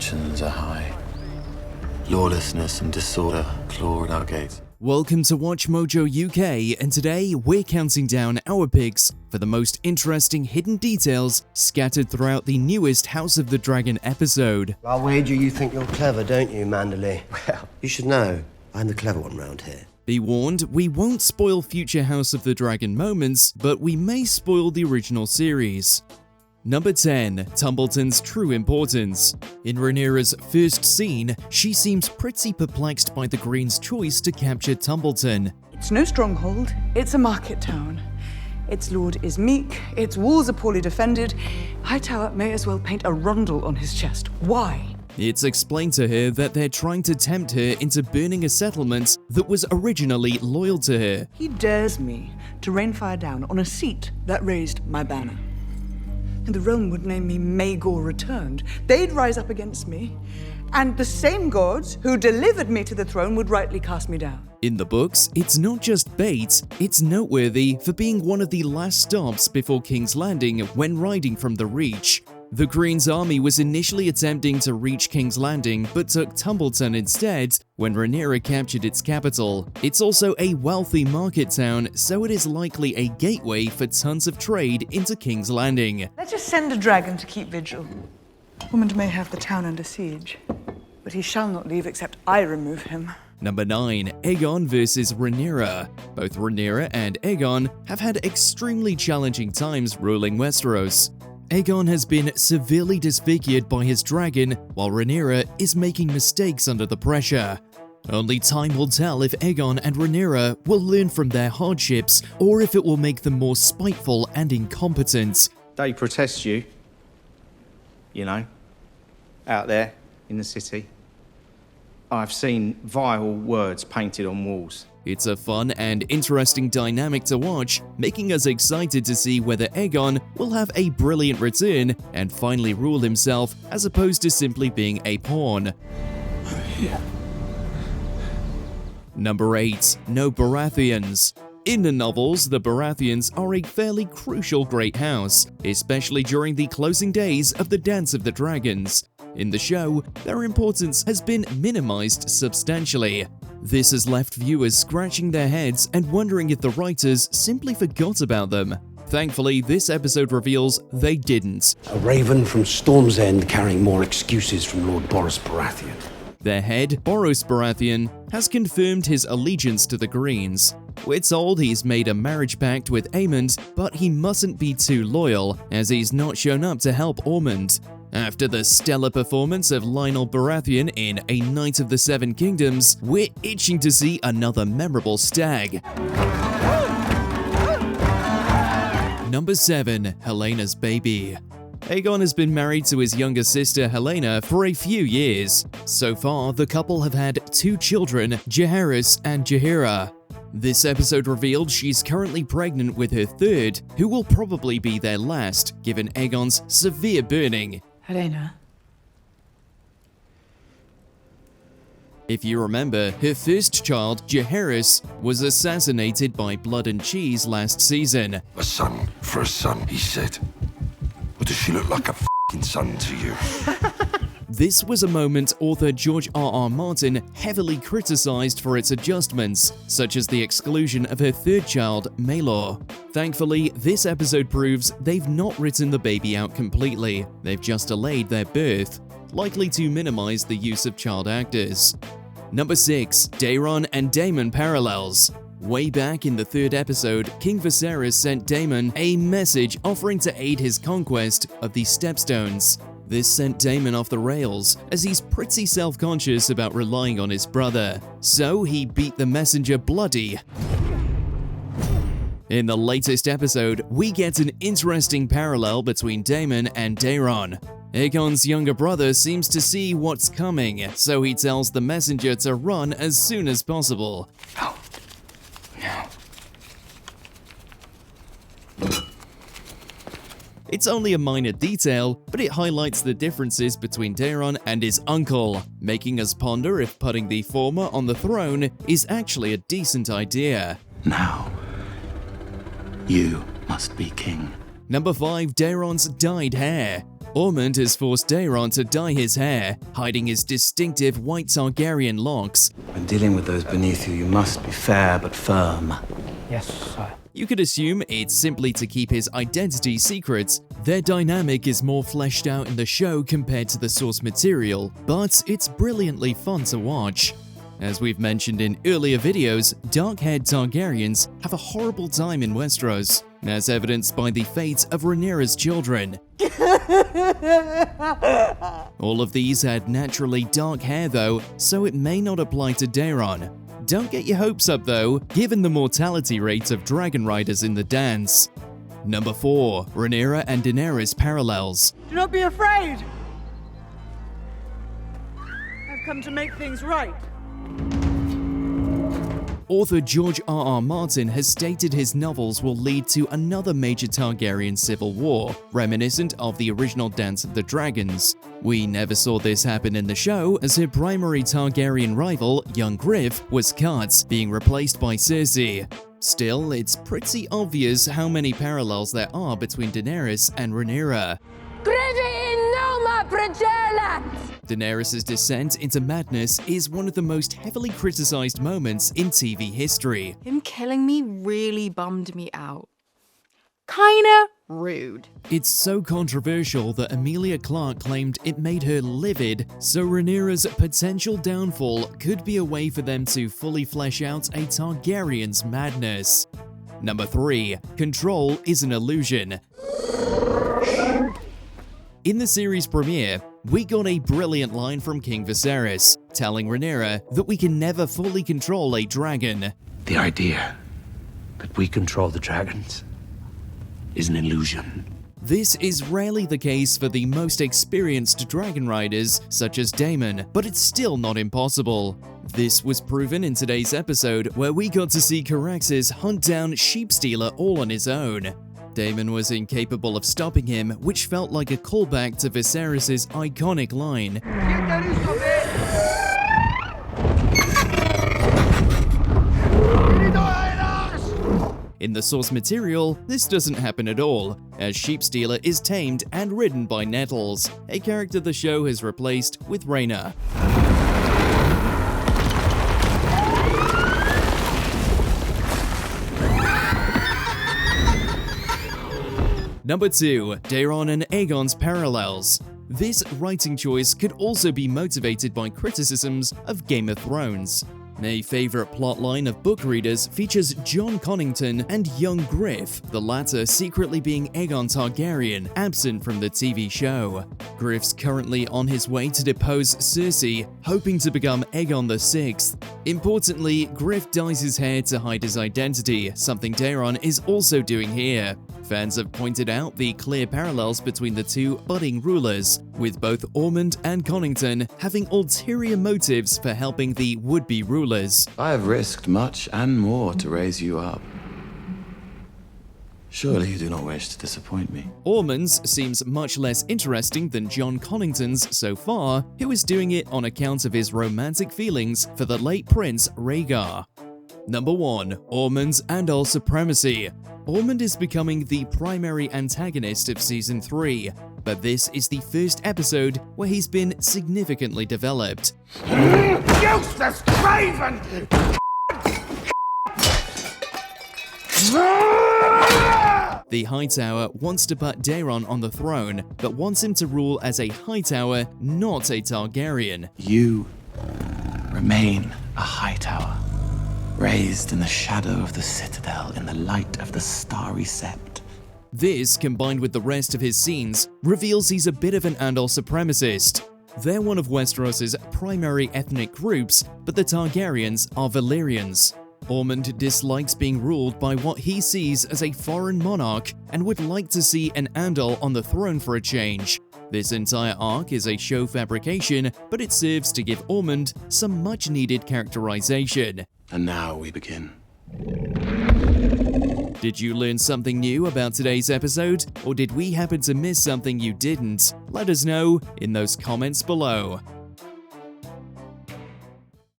tensions are high. Lawlessness and disorder claw at our gates. Welcome to WatchMojo UK, and today we're counting down our picks for the most interesting hidden details scattered throughout the newest House of the Dragon episode. I'll wager you think you're clever, don't you, Manderley? Well, you should know, I'm the clever one round here. Be warned, we won't spoil future House of the Dragon moments, but we may spoil the original series. Number 10. Tumbleton's true importance. In Rhaenyra's first scene, she seems pretty perplexed by the Green's choice to capture Tumbleton. It's no stronghold, it's a market town. Its lord is meek, its walls are poorly defended. Hightower may as well paint a rondel on his chest. Why? It's explained to her that they're trying to tempt her into burning a settlement that was originally loyal to her. He dares me to rain fire down on a seat that raised my banner. And the realm would name me Maegor Returned. They'd rise up against me, and the same gods who delivered me to the throne would rightly cast me down. In the books, it's not just bait, it's noteworthy for being one of the last stops before King's Landing when riding from the Reach. The Green's army was initially attempting to reach King's Landing, but took Tumbleton instead when Rhaenyra captured its capital. It's also a wealthy market town, so it is likely a gateway for tons of trade into King's Landing. Let's just send a dragon to keep vigil. Ormund may have the town under siege, but he shall not leave except I remove him. Number 9. Aegon vs Rhaenyra. Both Rhaenyra and Aegon have had extremely challenging times ruling Westeros. Aegon has been severely disfigured by his dragon, while Rhaenyra is making mistakes under the pressure. Only time will tell if Aegon and Rhaenyra will learn from their hardships, or if it will make them more spiteful and incompetent. They protest you, you know, out there in the city. I've seen vile words painted on walls. It's a fun and interesting dynamic to watch, making us excited to see whether Aegon will have a brilliant return and finally rule himself as opposed to simply being a pawn. Number 8. No Baratheons. In the novels, the Baratheons are a fairly crucial great house, especially during the closing days of the Dance of the Dragons. In the show, their importance has been minimized substantially. This has left viewers scratching their heads and wondering if the writers simply forgot about them. Thankfully, this episode reveals they didn't. A raven from Storm's End carrying more excuses from Lord Boros Baratheon. Their head, Boros Baratheon, has confirmed his allegiance to the Greens. We're told he's made a marriage pact with Aemond, but he mustn't be too loyal, as he's not shown up to help Ormund. After the stellar performance of Lionel Baratheon in A Knight of the Seven Kingdoms, we're itching to see another memorable stag. Number 7. Helena's baby. Aegon has been married to his younger sister Helaena for a few years. So far, the couple have had 2 children, Jaehaerys and Jaehaera. This episode revealed she's currently pregnant with her 3rd, who will probably be their last, given Aegon's severe burning. Helaena. If you remember, her first child, Jaehaerys, was assassinated by Blood and Cheese last season. A son for a son, he said. Or does she look like a f***ing son to you? This was a moment author George R.R. Martin heavily criticized for its adjustments, such as the exclusion of her 3rd child, Maelor. Thankfully, this episode proves they've not written the baby out completely, they've just delayed their birth, likely to minimize the use of child actors. Number 6. Daeron and Daemon parallels. Way back in the 3rd episode, King Viserys sent Daemon a message offering to aid his conquest of the Stepstones. This sent Daemon off the rails, as he's pretty self-conscious about relying on his brother. So he beat the messenger bloody. In the latest episode, we get an interesting parallel between Daemon and Daeron. Aegon's younger brother seems to see what's coming, so he tells the messenger to run as soon as possible. No. It's only a minor detail, but it highlights the differences between Daeron and his uncle, making us ponder if putting the former on the throne is actually a decent idea. Now, you must be king. Number 5. Daeron's dyed hair. Ormund has forced Daeron to dye his hair, hiding his distinctive white Targaryen locks. When dealing with those beneath you, you must be fair but firm. Yes, sir. You could assume it's simply to keep his identity secret. Their dynamic is more fleshed out in the show compared to the source material, but it's brilliantly fun to watch. As we've mentioned in earlier videos, dark-haired Targaryens have a horrible time in Westeros, as evidenced by the fate of Rhaenyra's children. All of these had naturally dark hair though, so it may not apply to Daeron. Don't get your hopes up though, given the mortality rate of dragon riders in the dance. Number 4. Rhaenyra and Daenerys parallels. Do not be afraid. I've come to make things right. Author George R.R. Martin has stated his novels will lead to another major Targaryen civil war, reminiscent of the original Dance of the Dragons. We never saw this happen in the show, as her primary Targaryen rival, young Griff, was cut, being replaced by Cersei. Still, it's pretty obvious how many parallels there are between Daenerys and Rhaenyra. Daenerys' descent into madness is one of the most heavily criticized moments in TV history. Him killing me really bummed me out. Kinda rude. It's so controversial that Emilia Clarke claimed it made her livid, so Rhaenyra's potential downfall could be a way for them to fully flesh out a Targaryen's madness. Number 3. Control is an illusion. In the series premiere, we got a brilliant line from King Viserys, telling Rhaenyra that we can never fully control a dragon. The idea that we control the dragons is an illusion. This is rarely the case for the most experienced dragon riders, such as Daemon, but it's still not impossible. This was proven in today's episode, where we got to see Caraxes hunt down Sheepstealer all on his own. Daemon was incapable of stopping him, which felt like a callback to Viserys' iconic line. In the source material, this doesn't happen at all, as Sheepstealer is tamed and ridden by Nettles, a character the show has replaced with Rhaenyra. Number 2. Daeron and Aegon's parallels. This writing choice could also be motivated by criticisms of Game of Thrones. A favorite plotline of book readers features Jon Connington and young Griff, the latter secretly being Aegon Targaryen, absent from the TV show. Griff's currently on his way to depose Cersei, hoping to become Aegon VI. Importantly, Griff dyes his hair to hide his identity, something Daeron is also doing here. Fans have pointed out the clear parallels between the two budding rulers, with both Ormund and Connington having ulterior motives for helping the would-be rulers. I have risked much and more to raise you up. Surely you do not wish to disappoint me. Ormund's seems much less interesting than Jon Connington's so far, who is doing it on account of his romantic feelings for the late Prince Rhaegar. Number 1. Ormund's Andal supremacy. Ormund is becoming the primary antagonist of Season 3, but this is the first episode where he's been significantly developed. Useless craven! The Hightower wants to put Daeron on the throne, but wants him to rule as a Hightower, not a Targaryen. You remain a Hightower, raised in the shadow of the citadel in the light of the starry sept. This, combined with the rest of his scenes, reveals he's a bit of an Andal supremacist. They're one of Westeros' primary ethnic groups, but the Targaryens are Valyrians. Ormund dislikes being ruled by what he sees as a foreign monarch and would like to see an Andal on the throne for a change. This entire arc is a show fabrication, but it serves to give Ormund some much-needed characterization. And now we begin. Did you learn something new about today's episode, or did we happen to miss something you didn't? Let us know in those comments below.